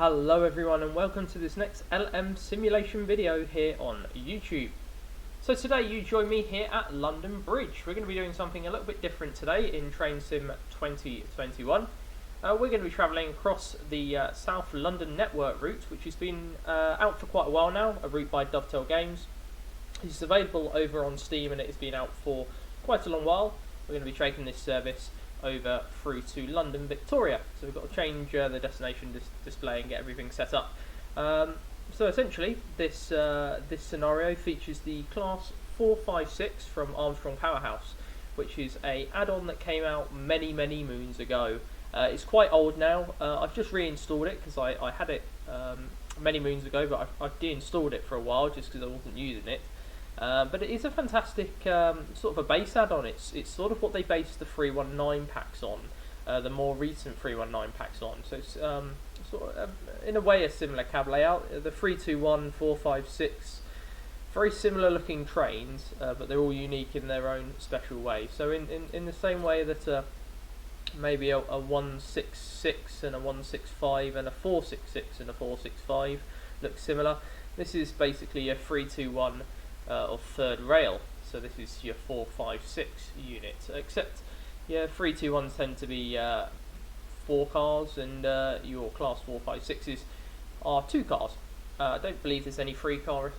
Hello everyone and welcome to this next LM simulation video here on YouTube. So today you join me here at London Bridge. We're going to be doing something a little bit different today in Train Sim 2021. We're going to be travelling across the South London network route, which has been out for quite a while now, a route by Dovetail games. It's available over on Steam and it has been out for quite a long while. We're going to be taking this service over through to London Victoria, so we've got to change the destination display and get everything set up. So essentially this this scenario features the Class 456 from Armstrong Powerhouse, which is a add-on that came out many moons ago. It's quite old now. I've just reinstalled it because I had it many moons ago, but I've deinstalled it for a while just because I wasn't using it. But it is a fantastic sort of a base add-on. It's sort of what they based the 319 packs on, the more recent 319 packs on. So it's sort of in a way a similar cab layout. The 321, 456, very similar looking trains, but they're all unique in their own special way. So in the same way that maybe a 166 and a 165 and a 466 and a 465 look similar, this is basically a 321 of third rail, so this is your 456 unit, except your 321s tend to be 4 cars and your class 456s are 2 cars. I don't believe there's any 3 car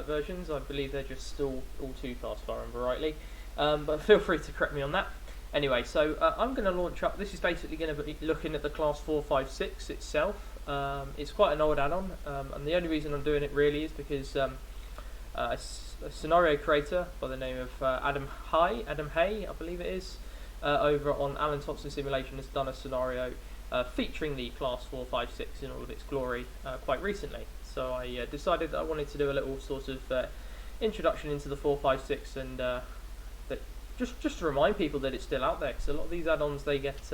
versions. I believe they're just still all 2 cars if I remember rightly, but feel free to correct me on that. Anyway, so I'm going to launch up. This is basically going to be looking at the class 456 itself. It's quite an old add-on, and the only reason I'm doing it really is because a scenario creator by the name of Adam Haigh, I believe it is, over on Alan Thompson Simulation has done a scenario featuring the Class 456 in all of its glory quite recently. So I decided that I wanted to do a little sort of introduction into the 456 and that just to remind people that it's still out there, because a lot of these add-ons they get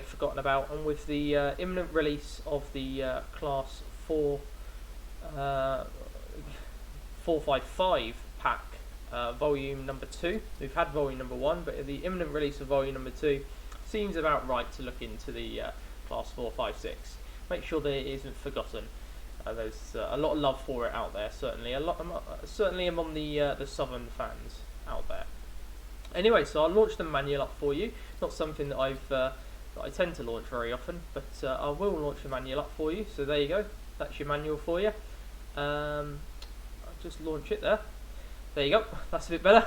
forgotten about. And with the imminent release of the Class 455 pack, volume number 2. We've had volume number 1, but the imminent release of volume number 2 seems about right to look into the Class 456. Make sure that it isn't forgotten. There's a lot of love for it out there, certainly among the southern fans out there. Anyway, so I'll launch the manual up for you. Not something that that I tend to launch very often, but I will launch the manual up for you. So there you go. That's your manual for you. Just launch it there. There you go, that's a bit better.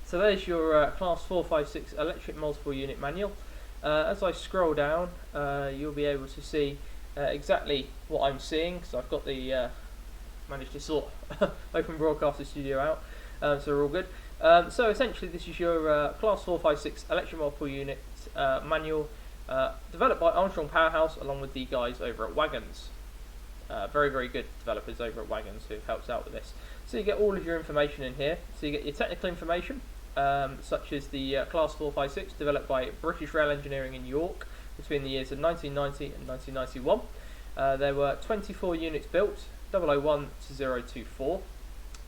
So there's your Class 456 electric multiple unit manual. As I scroll down, you'll be able to see exactly what I'm seeing, because I've got the managed to sort Open Broadcaster Studio out, so we're all good. So essentially this is your Class 456 electric multiple unit manual, developed by Armstrong Powerhouse along with the guys over at Wagons. Very good developers over at Wagons who helps out with this. So you get all of your information in here. So you get your technical information, such as the Class 456 developed by British Rail Engineering in York between the years of 1990 and 1991. There were 24 units built, 001 to 024,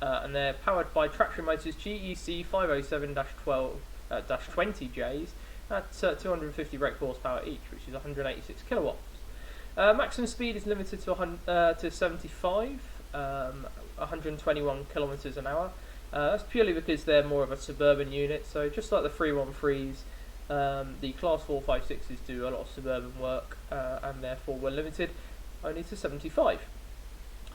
and they're powered by traction motors GEC 507-20Js at 250 brake horsepower each, which is 186 kilowatts. Maximum speed is limited to 75, 121 kilometers an hour. That's purely because they're more of a suburban unit. So just like the 313s, the Class 456s do a lot of suburban work, and therefore we're limited only to 75.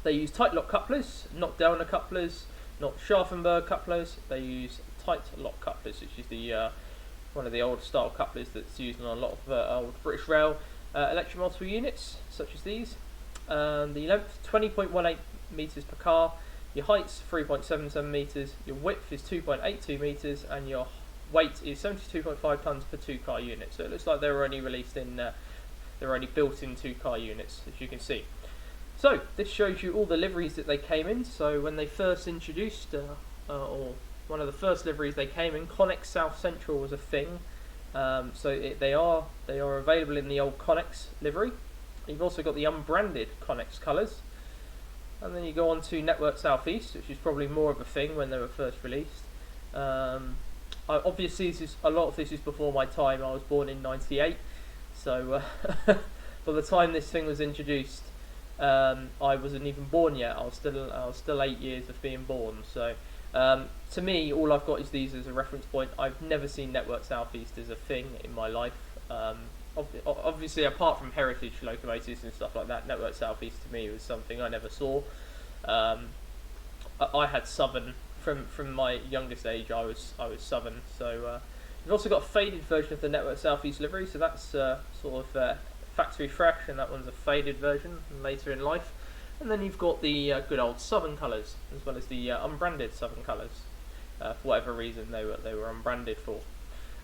They use tight lock couplers, not Delner couplers, not Scharfenberg couplers. They use tight lock couplers, which is the one of the old style couplers that's used on a lot of old British Rail electric multiple units, such as these. The length 20.18 meters per car. Your height's 3.77 meters. Your width is 2.82 meters, and your weight is 72.5 tons per 2-car unit. So it looks like they were only released in, they're only built in 2-car units, as you can see. So this shows you all the liveries that they came in. So when they first introduced, or one of the first liveries they came in, Connex South Central was a thing. They are available in the old Connex livery. You've also got the unbranded Connex colours, and then you go on to Network Southeast, which is probably more of a thing when they were first released. Obviously, a lot of this is before my time. I was born in '98, so by the time this thing was introduced, I wasn't even born yet. I was still 8 years of being born. So to me, all I've got is these as a reference point. I've never seen Network Southeast as a thing in my life. Obviously, apart from heritage locomotives and stuff like that, Network Southeast to me was something I never saw. I had Southern from my youngest age. I was Southern. So you've also got a faded version of the Network Southeast livery. So that's sort of factory fresh, and that one's a faded version later in life. And then you've got the good old Southern colours, as well as the unbranded Southern colours. For whatever reason they were unbranded for.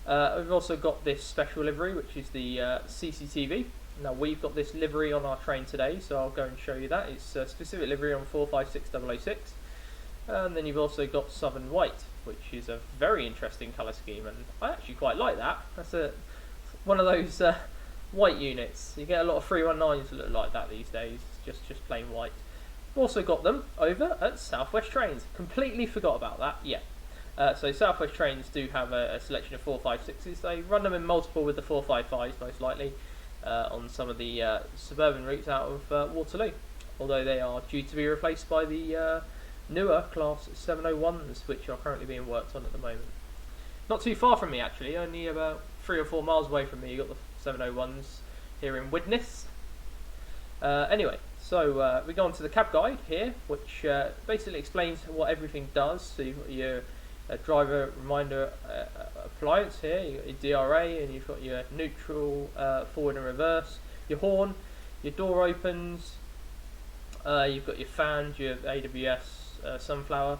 We've also got this special livery, which is the CCTV. Now we've got this livery on our train today, so I'll go and show you that. It's a specific livery on 456006. And then you've also got Southern White, which is a very interesting colour scheme, and I actually quite like that. That's one of those white units. You get a lot of 319s that look like that these days, just plain white. We've also got them over at South West Trains. Completely forgot about that, yeah. So South West Trains do have a selection of 456s. They run them in multiple with the 455s most likely on some of the suburban routes out of Waterloo, although they are due to be replaced by the newer Class 701s, which are currently being worked on at the moment. Not too far from me actually, only about 3 or 4 miles away from me. You've got the 701s here in Widnes. Anyway, so we go on to the cab guide here, which basically explains what everything does. So you've got your driver reminder appliance here, you've got your DRA, and you've got your neutral, forward and reverse, your horn, your door opens, you've got your fans, your AWS sunflower.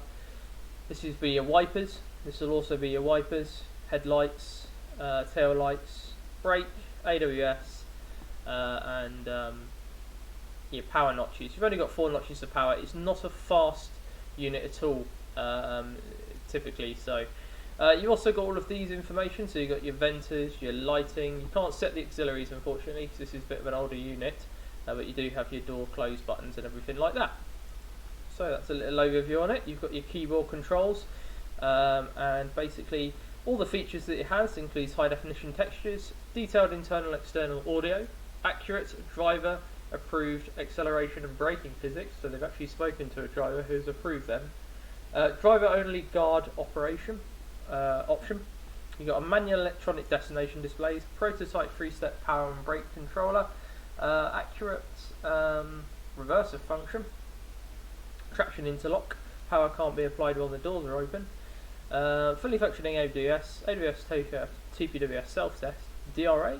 This is be your wipers. This will also be your wipers, headlights, tail lights, brake, AWS, and your power notches. You've only got 4 notches of power. It's not a fast unit at all, typically. So you also got all of these information. So you've got your venters, your lighting. You can't set the auxiliaries, unfortunately, because this is a bit of an older unit, but you do have your door close buttons and everything like that. So that's a little overview on it. You've got your keyboard controls, and basically all the features that it has includes high definition textures, detailed internal and external audio, accurate driver approved acceleration and braking physics. So they've actually spoken to a driver who's approved them. Driver only guard operation option. You've got a manual electronic destination displays, prototype 3-step power and brake controller, accurate reverser function, traction interlock, power can't be applied while the doors are open, fully functioning AWS, TPWS self-test, DRA,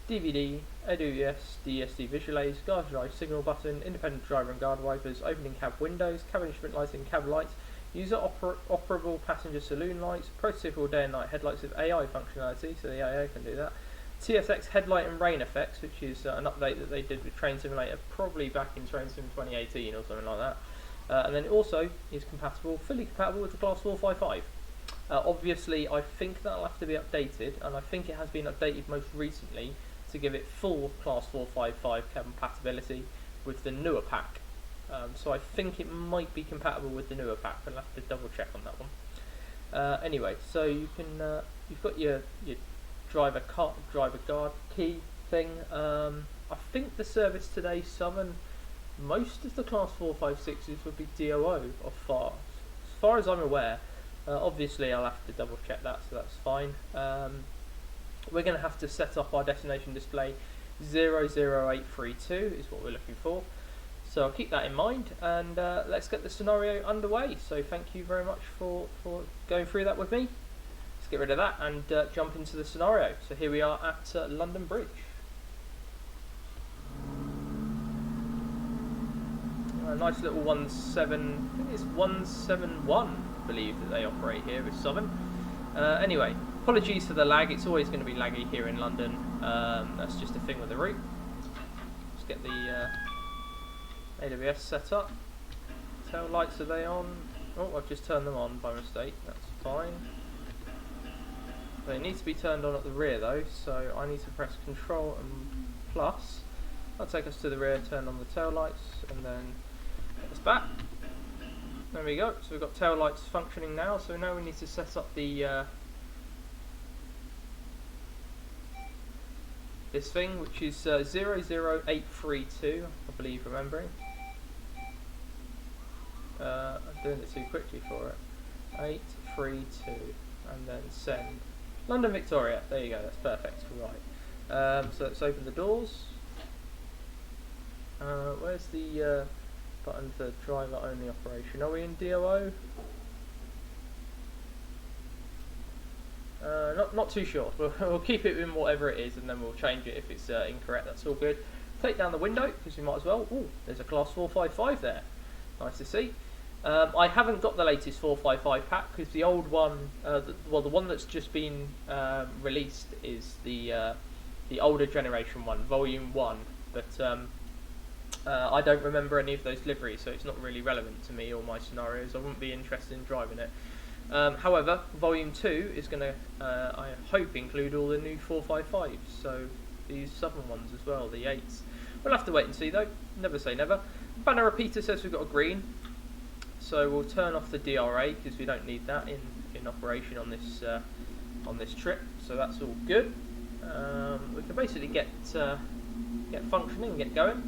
DVD, AWS, DSD visual aids, guard drive signal button, independent driver and guard wipers, opening cab windows, cabin instrument lighting, cab lights, user operable passenger saloon lights, prototypical day and night headlights with AI functionality, so the AI can do that, TSX headlight and rain effects, which is an update that they did with Train Simulator probably back in Train Sim 2018 or something like that. And then it also is fully compatible with the Class 455. Obviously, I think that'll have to be updated, and I think it has been updated most recently to give it full Class 455 compatibility with the newer pack. So I think it might be compatible with the newer pack, but I'll have to double check on that one. Anyway, so you can you've got your driver guard key thing. I think the service today, Southern, most of the Class 456s would be DOO or FAR, as far as I'm aware. Obviously I'll have to double check that, so that's fine. We're going to have to set up our destination display 00832 is what we're looking for, so I'll keep that in mind, and let's get the scenario underway. So thank you very much for going through that with me. Let's get rid of that and jump into the scenario. So here we are at London Bridge. A nice little 17, I think it's 171, I believe, that they operate here with Southern. Anyway, apologies for the lag. It's always going to be laggy here in London. That's just a thing with the route. Let's get the AWS set up. Tail lights, are they on? Oh, I've just turned them on by mistake. That's fine. They need to be turned on at the rear though, so I need to press Control and plus. That'll take us to the rear, turn on the tail lights, and then get us back. There we go. So we've got tail lights functioning now. So now we need to set up the this thing, which is 00832, I believe, remembering. I'm doing it too quickly for it. 832, and then send. London Victoria, there you go, that's perfect, right. So let's open the doors. Where's the button for driver only operation? Are we in DOO? Not too sure. We'll keep it in whatever it is, and then we'll change it if it's incorrect. That's all good. Take down the window because we might as well. Ooh, there's a class 455 there. Nice to see. I haven't got the latest 455 pack because the old one, the one that's just been released is the older generation one, Volume 1. But I don't remember any of those liveries, so it's not really relevant to me or my scenarios. I wouldn't be interested in driving it. However, Volume 2 is going to, I hope, include all the new 455s, so these southern ones as well, the 8s. We'll have to wait and see though, never say never. Banner repeater says we've got a green, so we'll turn off the DRA because we don't need that in operation on this trip, so that's all good. We can basically get functioning, get going.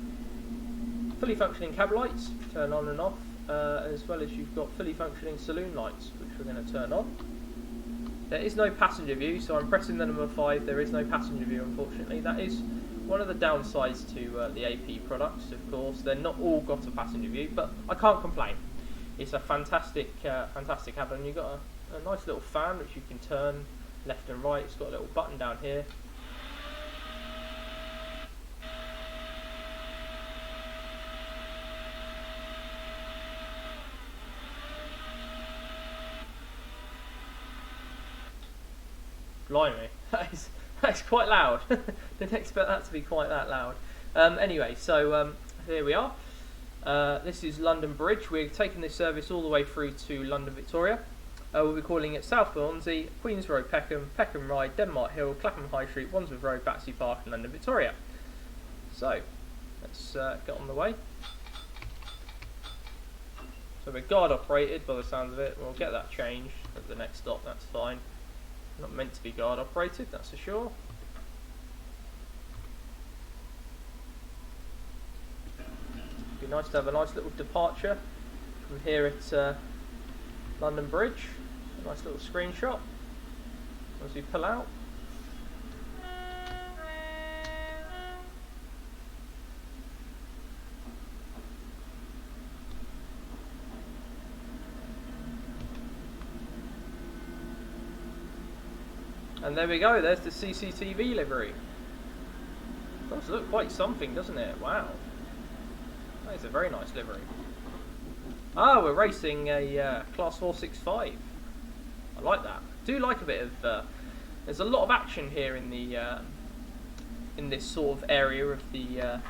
Fully functioning cab lights, turn on and off. As well as you've got fully functioning saloon lights, which we're going to turn on. There is no passenger view, so I'm pressing the number 5. There is no passenger view, unfortunately. That is one of the downsides to the AP products, of course. They're not all got a passenger view, but I can't complain. It's a fantastic cabin. You've got a nice little fan which you can turn left and right. It's got a little button down here. Blimey, that's quite loud. Didn't expect that to be quite that loud. Anyway, so here we are. This is London Bridge. We're taking this service all the way through to London Victoria. We'll be calling it South Bermondsey, Queens Road, Peckham, Peckham Ride, Denmark Hill, Clapham High Street, Wandsworth Road, Battersea Park, and London Victoria. So let's get on the way. So we're guard operated by the sounds of it. We'll get that changed at the next stop. That's fine. Not meant to be guard operated, that's for sure. It'd be nice to have a nice little departure from here at London Bridge. A nice little screenshot as we pull out. And there we go, there's the CCTV livery. Does look quite something, doesn't it? Wow. That is a very nice livery. Ah, we're racing a Class 465. I like that. I do like a bit of... there's a lot of action here in the in this sort of area of the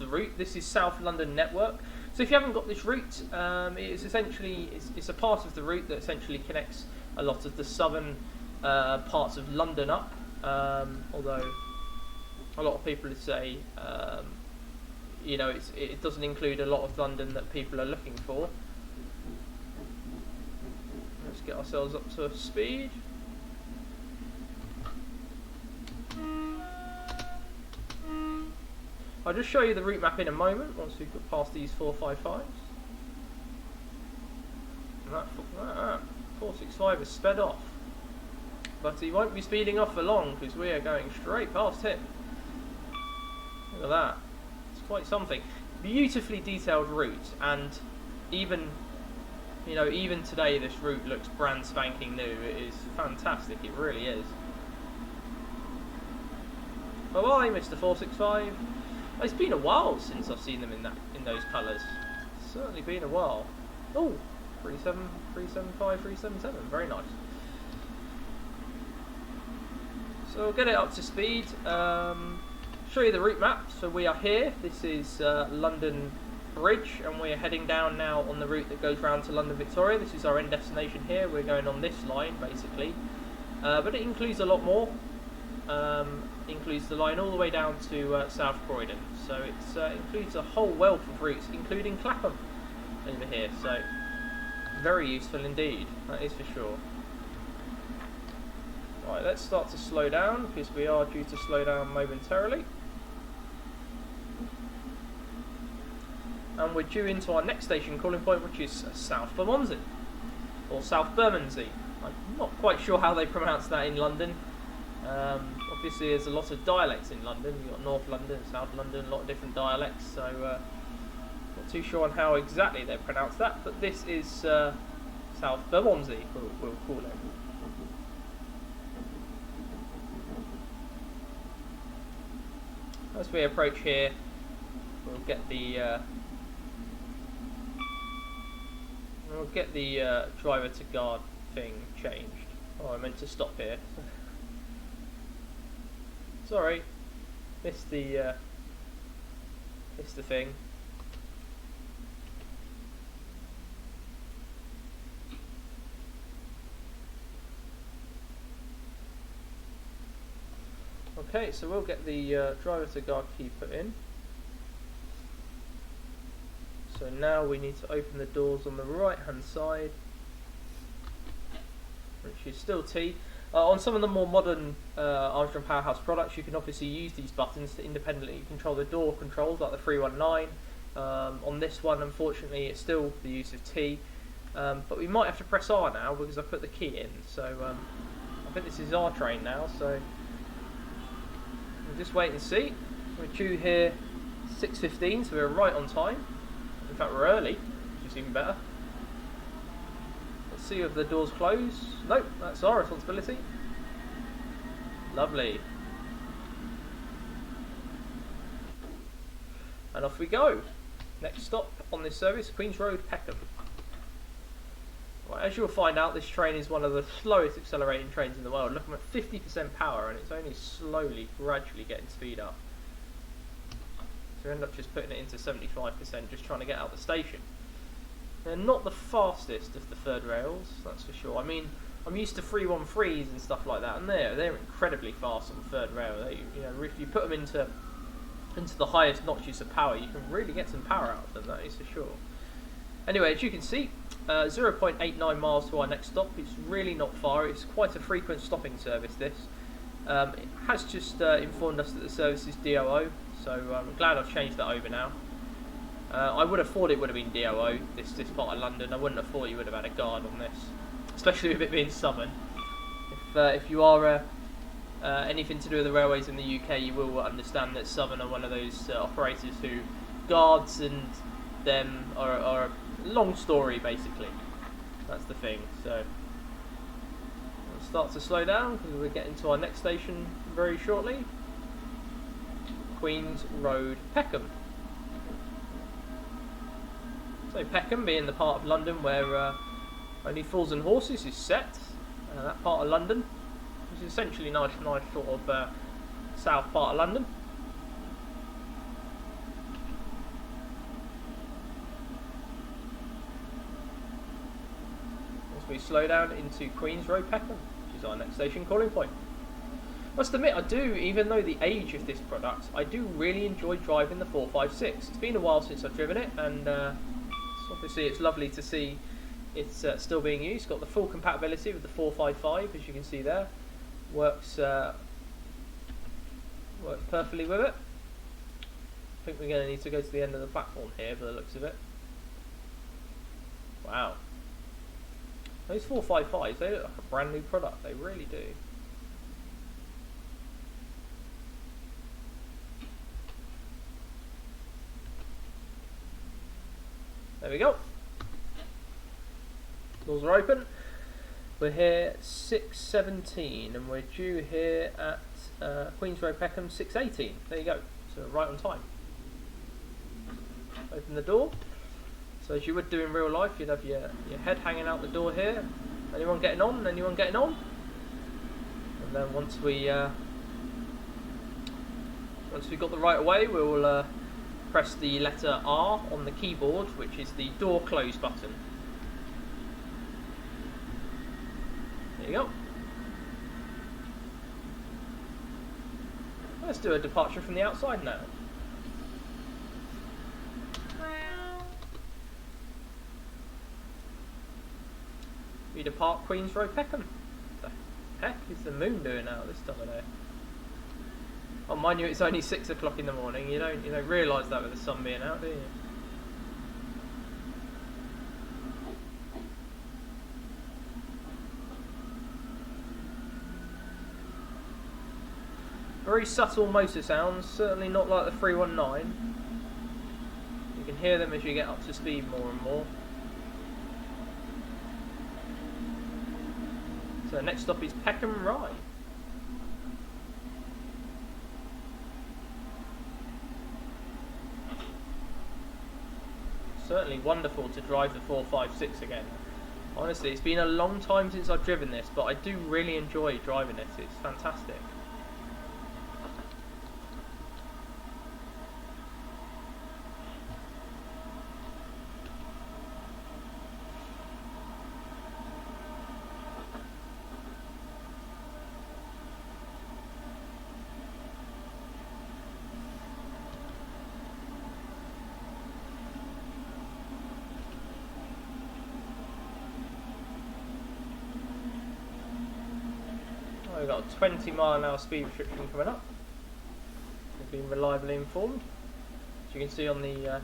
route. This is South London Network. So if you haven't got this route, it's essentially it's a part of the route that essentially connects a lot of the southern parts of London up. Although a lot of people would say, you know, it doesn't include a lot of London that people are looking for. Let's get ourselves up to speed. I'll just show you the route map in a moment once we've got past these 455s. And that 465 is sped off. But he won't be speeding off for long because we are going straight past him. Look at that. It's quite something. Beautifully detailed route, and even, you know, even today this route looks brand spanking new. It is fantastic, it really is. Bye bye, Mr. 465. It's been a while since I've seen them in those colours. It's certainly been a while. Oh, 37, 375, 377. Very nice. So we'll get it up to speed. Show you the route map. So we are here. This is London Bridge, and we're heading down now on the route that goes round to London Victoria. This is our end destination here. We're going on this line basically, but it includes a lot more. Includes the line all the way down to South Croydon, so it includes a whole wealth of routes, including Clapham over here, so very useful indeed, that is for sure. Right, let's start to slow down because we are due to slow down momentarily. And we're due into our next station calling point, which is South Bermondsey, or South Bermondsey. I'm not quite sure how they pronounce that in London. Obviously there's a lot of dialects in London. You've got North London, South London, a lot of different dialects, so not too sure on how exactly they pronounce that, but this is South Bermondsey, we'll call it. As we approach here, we'll get the driver to guard thing changed. Oh, I meant to stop here. Sorry, missed the thing. Okay, so we'll get the driver to guard key put in. So now we need to open the doors on the right hand side, which is still T. On some of the more modern Armstrong Powerhouse products, you can obviously use these buttons to independently control the door controls, like the 319. On this one, unfortunately, it's still the use of T, but we might have to press R now because I put the key in. So I think this is our train now, so we'll just wait and see. We're due here 6:15, so we're right on time. In fact, we're early, which is even better. Let's see if the doors close. Nope, that's our responsibility. Lovely. And off we go. Next stop on this service, Queen's Road, Peckham. Right, as you'll find out, this train is one of the slowest accelerating trains in the world, looking at 50% power, and it's only slowly, gradually getting speed up. So we end up just putting it into 75%, just trying to get out of the station. They're not the fastest of the third rails, that's for sure. I mean, I'm used to 313s and stuff like that, and they're incredibly fast on the third rail. They, if you put them into the highest notches of power, you can really get some power out of them, that is for sure. Anyway, as you can see, 0.89 miles to our next stop. It's really not far. It's quite a frequent stopping service, this. It has just informed us that the service is DOO, so I'm glad I've changed that over now. I would have thought it would have been DOO, this part of London. I wouldn't have thought you would have had a guard on this, especially with it being Southern. If you are anything to do with the railways in the UK, you will understand that Southern are one of those operators who guards and them are a long story, basically. That's the thing. So we'll start to slow down because we're getting to our next station very shortly. Queen's Road, Peckham. So Peckham being the part of London where only Fools and Horses is set, that part of London, which is essentially nice sort of south part of London. As we slow down into Queen's Road, Peckham, which is our next station calling point. Must admit, I do, even though the age of this product, I do really enjoy driving the 456. It's been a while since I've driven it, and obviously it's lovely to see it's still being used. It's got the full compatibility with the 455, as you can see there. Works perfectly with it. I think we're going to need to go to the end of the platform here, by the looks of it. Wow. Those 455s, they look like a brand new product. They really do. There we go. Doors are open. We're here 6:17 and we're due here at Queen's Road, Peckham 6:18. There you go. So right on time. Open the door. So as you would do in real life, you'd have your head hanging out the door here. Anyone getting on? Anyone getting on? And then once we got the right of way, we will press the letter R on the keyboard, which is the door close button. There you go. Let's do a departure from the outside now. We depart Queen's Road, Peckham. heck is the moon doing out this time of day? Oh, mind you, it's only 6 o'clock in the morning. You don't realise that with the sun being out, do you? Very subtle motor sounds, certainly not like the 319. You can hear them as you get up to speed more and more. So next stop is Peckham Rye. Certainly wonderful to drive the 456 again. Honestly, it's been a long time since I've driven this, but I do really enjoy driving it. It's fantastic. We've got a 20-mile-an-hour speed restriction coming up. We've been reliably informed, as you can see on the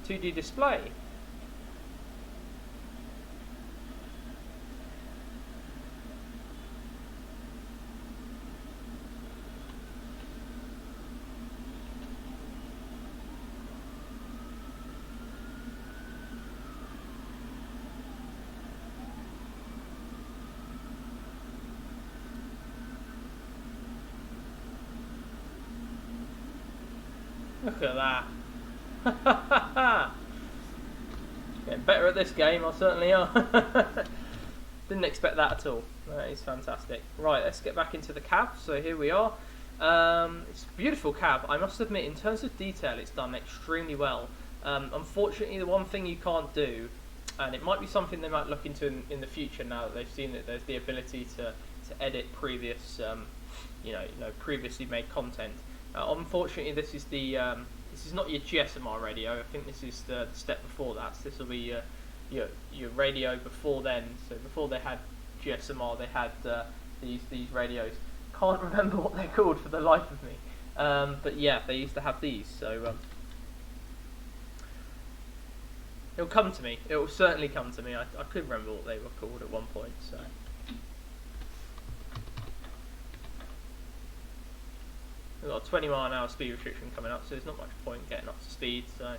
2D display. Look at that. Getting better at this game, I certainly are. Didn't expect that at all. That is fantastic. Right, let's get back into the cab. So here we are. It's a beautiful cab. I must admit, in terms of detail, it's done extremely well. Unfortunately, the one thing you can't do, and it might be something they might look into in the future now that they've seen that there's the ability to edit previous, previously made content. Unfortunately, this is not your GSMR radio. I think this is the step before that. So this will be your radio before then. So before they had GSMR, they had these radios. Can't remember what they're called for the life of me. But yeah, they used to have these. So it'll come to me. It will certainly come to me. I could remember what they were called at one point. So. We've got a 20-mile-an-hour speed restriction coming up, so there's not much point getting up to speed. So,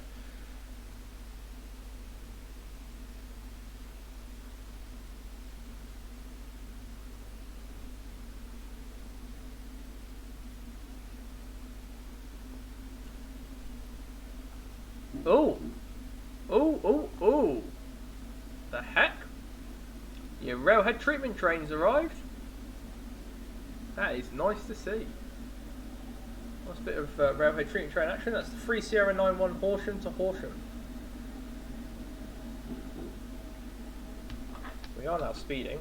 oh! The heck? Your railhead treatment train's arrived. That is nice to see. Nice bit of railway treatment train action. That's the 3 Sierra 91 Horsham to Horsham. We are now speeding.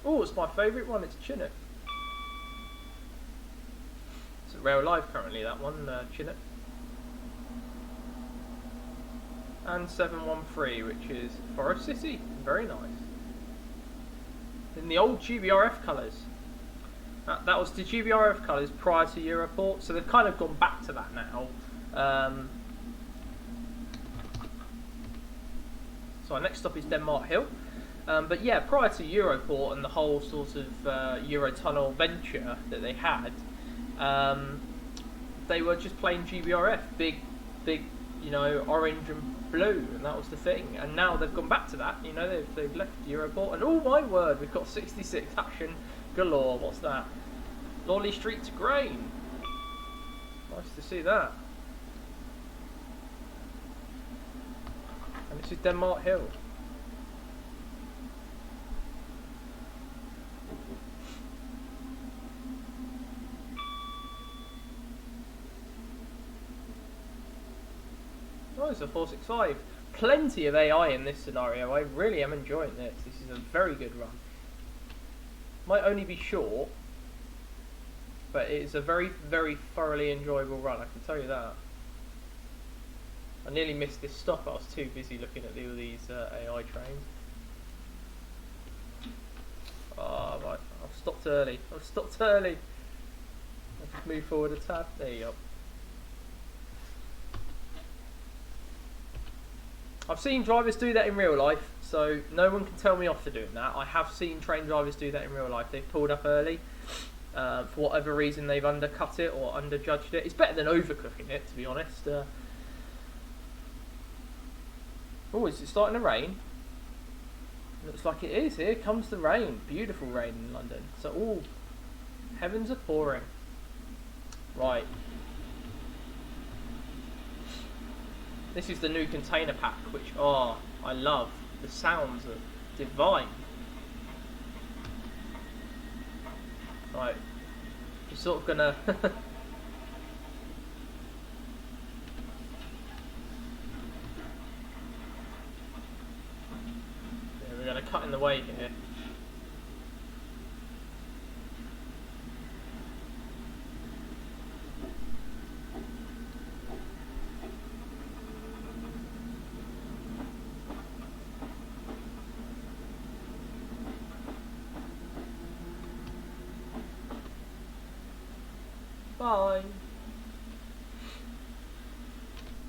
Oh, it's my favourite one. It's Chinook. It's at Rail Live currently. That one, Chinook. And 713, which is Forest City. Very nice. In the old GBRF colours. That was the GBRF colours prior to Europort, so they've kind of gone back to that now. So our next stop is Denmark Hill. But yeah, prior to Europort and the whole sort of Eurotunnel venture that they had, they were just plain GBRF, big, orange and blue, and that was the thing. And now they've gone back to that. They've left Europort, and oh my word, we've got 66 action galore. What's that? Lawley Street to Grain. Nice to see that. And this is Denmark Hill. Oh, it's a 465. Plenty of AI in this scenario. I really am enjoying this. This is a very good run. Might only be short, but it's a very, very thoroughly enjoyable run, I can tell you that. I nearly missed this stop. I was too busy looking at all these AI trains. Oh, right. I've stopped early. I'll just move forward a tad. There you go. I've seen drivers do that in real life, so no one can tell me off for doing that. I have seen train drivers do that in real life. They've pulled up early. For whatever reason, they've undercut it or underjudged it. It's better than overcooking it, to be honest. Oh, is it starting to rain? Looks like it is. Here comes the rain. Beautiful rain in London. So, all heavens are pouring. Right. This is the new container pack, which, oh, I love. The sounds are divine. Right. We're sort of gonna... We're going to cut in the way here. Bye.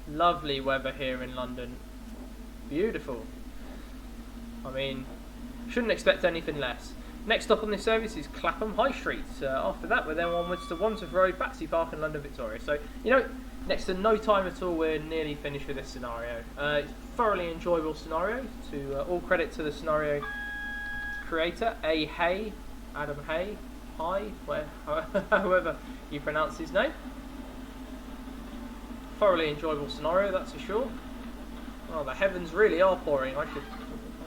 Lovely weather here in London. Beautiful. I mean, shouldn't expect anything less. Next stop on this service is Clapham High Street. After that, we're then onwards to Wandsworth Road, Battersea Park and London Victoria. So, you know, next to no time at all, we're nearly finished with this scenario. It's a thoroughly enjoyable scenario. All credit to the scenario creator, Adam Haigh, however you pronounce his name. Thoroughly enjoyable scenario, that's for sure. Oh, the heavens really are pouring. I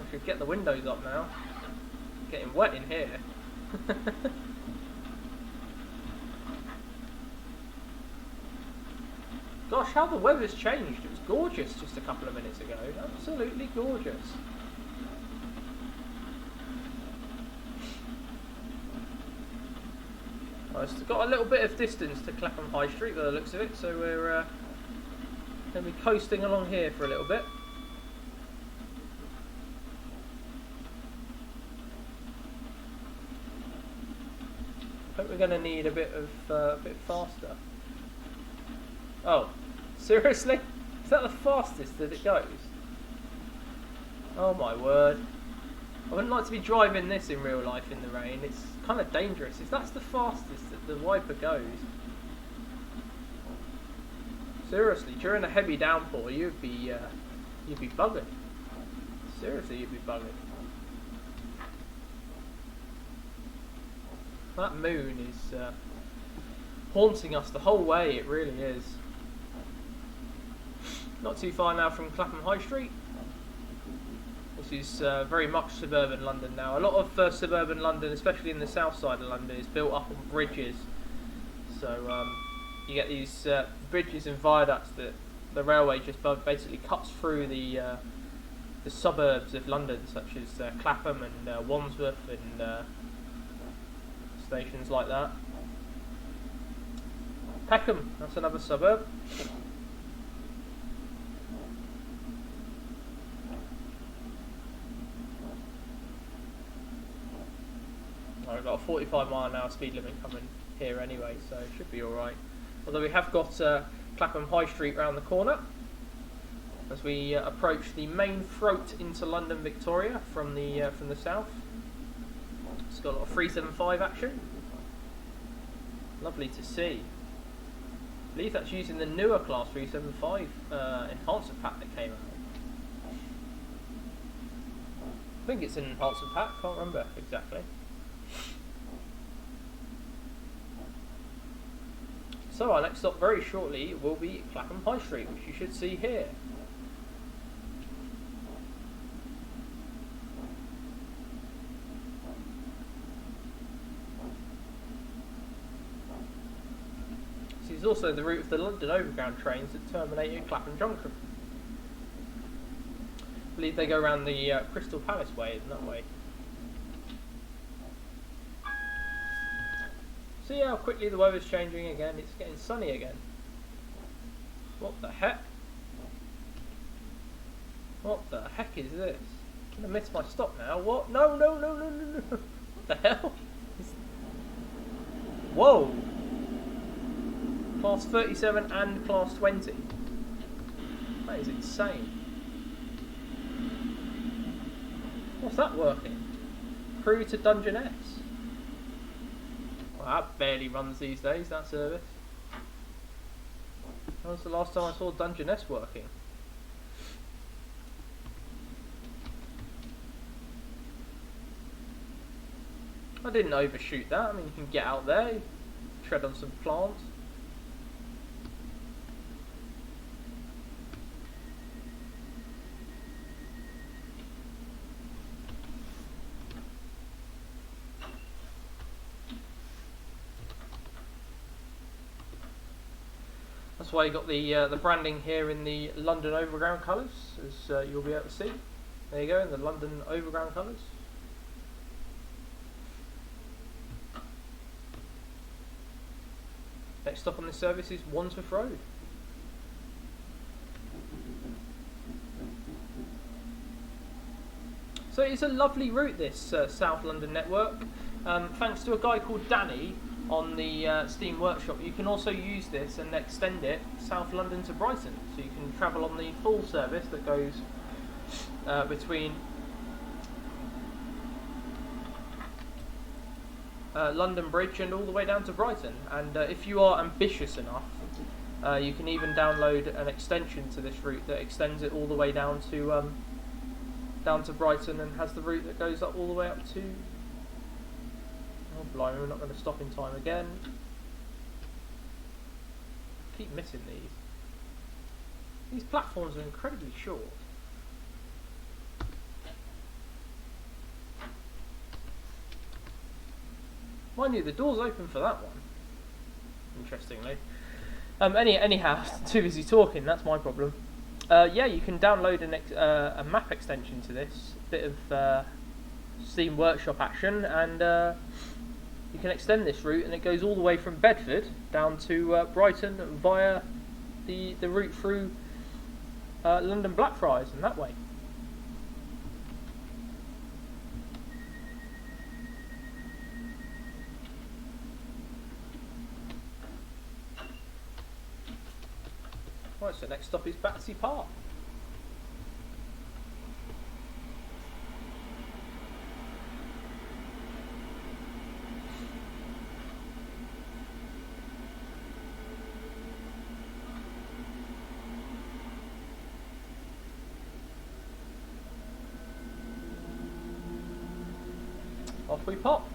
should get the windows up now. Getting wet in here. Gosh, how the weather's changed. It was gorgeous just a couple of minutes ago. Absolutely gorgeous. Oh, it's got a little bit of distance to Clapham High Street by the looks of it, so we're going to be coasting along here for a little bit. I think we're going to need a bit faster. Oh, seriously? Is that the fastest that it goes? Oh my word. I wouldn't like to be driving this in real life in the rain. It's kind of dangerous. If that's the fastest that the wiper goes. Seriously, during a heavy downpour, you'd be buggered. Seriously, you'd be buggered. That moon is haunting us the whole way, it really is. Not too far now from Clapham High Street. This is very much suburban London now. A lot of suburban London, especially in the south side of London, is built up on bridges. So you get these bridges and viaducts that the railway just basically cuts through the suburbs of London, such as Clapham and Wandsworth and stations like that. Peckham, that's another suburb. I've got a 45-mile-an-hour speed limit coming here anyway, so it should be alright. Although we have got Clapham High Street round the corner as we approach the main throat into London Victoria from the south. It's got a lot of 375 action. Lovely to see. I believe that's using the newer Class 375 enhancement pack that came out. I think it's an enhancement pack, can't remember exactly. So our next stop very shortly will be Clapham High Street, which you should see here. This is also the route of the London Overground trains that terminate at Clapham Junction. I believe they go around the Crystal Palace way, isn't that way? See how quickly the weather's changing again? It's getting sunny again. What the heck? What the heck is this? I'm gonna miss my stop now. What? No, no, no, no, no, no. What the hell? Whoa! Class 37 and Class 20. That is insane. What's that working? Crew to Dungeness. Well, that barely runs these days, that service. When was the last time I saw Dungeness working? I didn't overshoot that. I mean, you can get out there, tread on some plants. That's why you got the branding here in the London Overground colours, as you'll be able to see. There you go, in the London Overground colours. Next stop on this service is Wandsworth Road. So it's a lovely route, this South London network. Thanks to a guy called Danny on the Steam Workshop, you can also use this and extend it South London to Brighton. So you can travel on the full service that goes between London Bridge and all the way down to Brighton. And if you are ambitious enough, you can even download an extension to this route that extends it all the way down to Brighton, and has the route that goes up all the way up to... Oh blimey, we're not going to stop in time again. Keep missing these. These platforms are incredibly short. Mind you, the door's open for that one, interestingly. Anyhow, too busy talking, that's my problem. Yeah, you can download a map extension to this, bit of Steam Workshop action, and you can extend this route, and it goes all the way from Bedford down to Brighton via the route through London Blackfriars and that way. Right, so next stop is Battersea Park. Off we pop.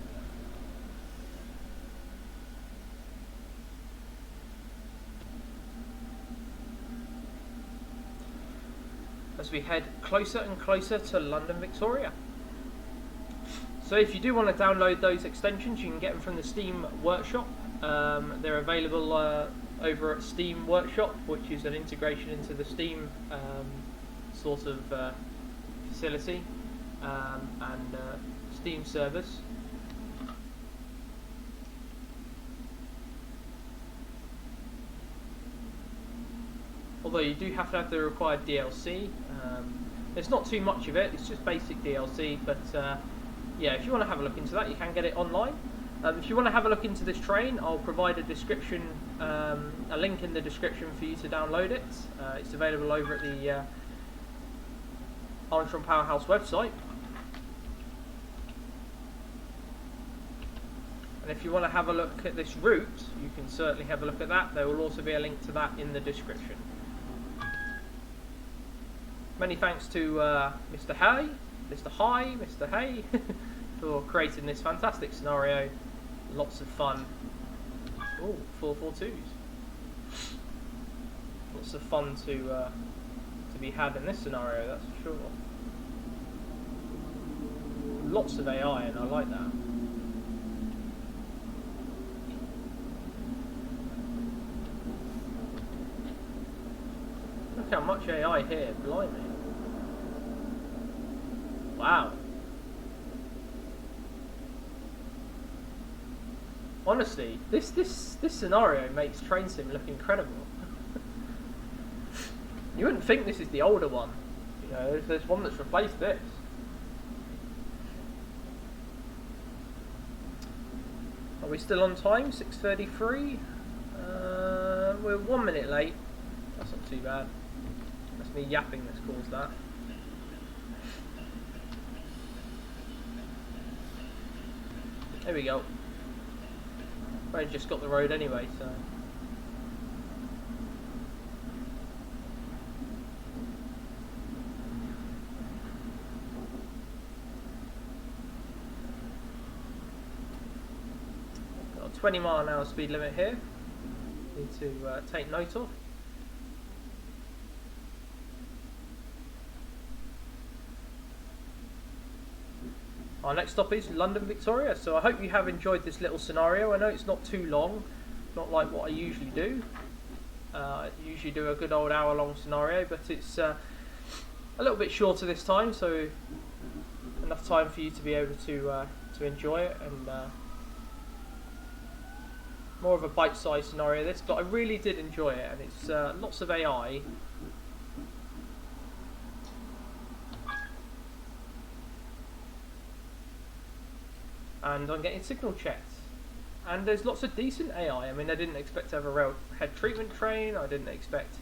As we head closer and closer to London Victoria. So if you do want to download those extensions, you can get them from the Steam Workshop. They're available over at Steam Workshop, which is an integration into the Steam sort of facility and Steam service. Although you do have to have the required DLC. There's not too much of it, it's just basic DLC, but yeah, if you want to have a look into that, you can get it online. If you want to have a look into this train, I'll provide a description, a link in the description for you to download it. It's available over at the Armstrong Powerhouse website. And if you want to have a look at this route, you can certainly have a look at that. There will also be a link to that in the description. Many thanks to Mr. Haigh, for creating this fantastic scenario. Lots of fun. Oh, 442s. Lots of fun to be had in this scenario, that's for sure. Lots of AI, and I like that. Look how much AI here, blimey. Wow. Honestly, this scenario makes Train Sim look incredible. You wouldn't think this is the older one. You know, there's one that's replaced this. Are we still on time? 6:33. We're 1 minute late. That's not too bad. That's me yapping that's caused that. There we go. I just got the road anyway, so. Got a 20-mile-an-hour speed limit here. Need to take note of. Our next stop is London, Victoria, so I hope you have enjoyed this little scenario. I know it's not too long, not like what I usually do. I usually do a good old hour-long scenario, but it's a little bit shorter this time, so enough time for you to be able to enjoy it, and more of a bite-sized scenario this, but I really did enjoy it, and it's lots of AI. And I'm getting signal checked, and there's lots of decent AI. I mean, I didn't expect to have a railhead treatment train, I didn't expect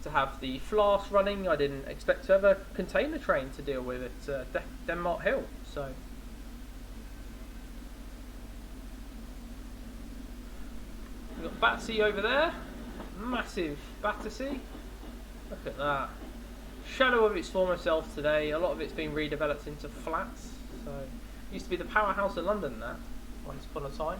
to have the flask running, I didn't expect to have a container train to deal with at Denmark Hill. So we've got Battersea over there, massive Battersea, look at that. Shadow of its former self today, a lot of it's been redeveloped into flats. So used to be the powerhouse of London, that, once upon a time.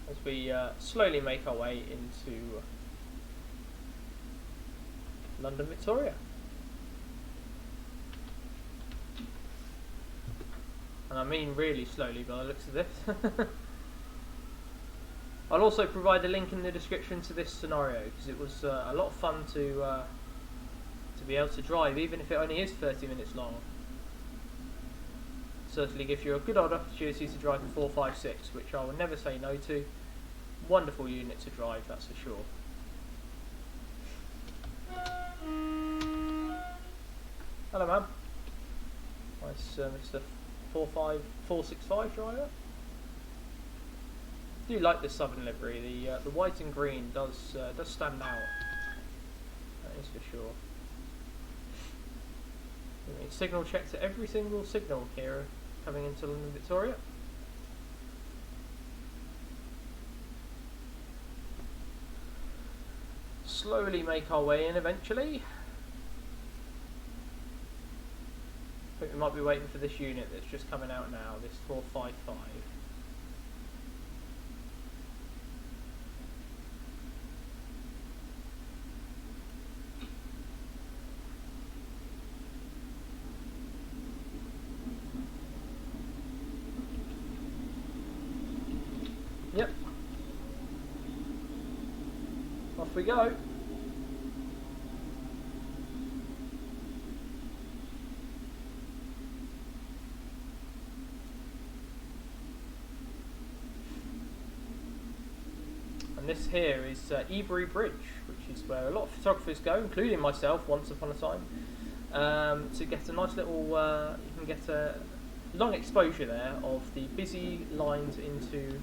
As we slowly make our way into London, Victoria. And I mean really slowly by the looks of this. I'll also provide a link in the description to this scenario, because it was a lot of fun to be able to drive, even if it only is 30 minutes long. Certainly gives you a good old opportunity to drive the 456, which I will never say no to. Wonderful unit to drive, that's for sure. Hello, ma'am. Nice, Mr. 465 driver. I do like this southern livery. The white and green does stand out. That is for sure. Signal check to every single signal here coming into London, Victoria. Slowly make our way in eventually. I think we might be waiting for this unit that's just coming out now, this 455. Yep. Off we go. And this here is Ebury Bridge, which is where a lot of photographers go, including myself once upon a time, to get a nice little, you can get a long exposure there of the busy lines into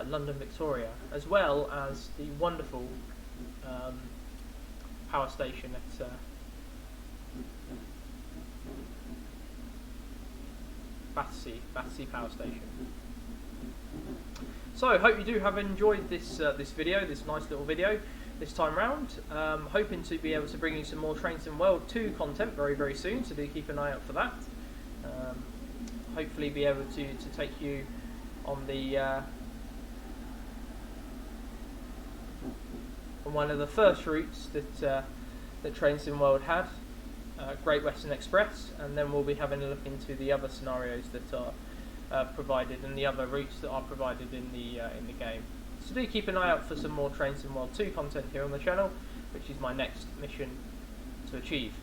London, Victoria, as well as the wonderful power station at Battersea Power Station. So, I hope you do have enjoyed this this video, this nice little video this time round. Hoping to be able to bring you some more Train Sim World 2 content very, very soon, so do keep an eye out for that. Hopefully be able to take you on the on one of the first routes that Train Sim World had, Great Western Express, and then we'll be having a look into the other scenarios that are provided and the other routes that are provided in the game. So do keep an eye out for some more Train Sim World 2 content here on the channel, which is my next mission to achieve.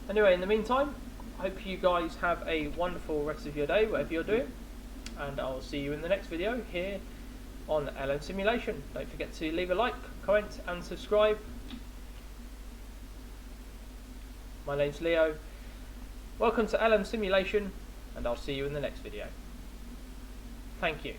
Anyway, in the meantime, I hope you guys have a wonderful rest of your day, whatever you're doing, and I'll see you in the next video here on LM Simulation. Don't forget to leave a like, comment and subscribe. My name's Leo. Welcome to LM Simulation, and I'll see you in the next video. Thank you.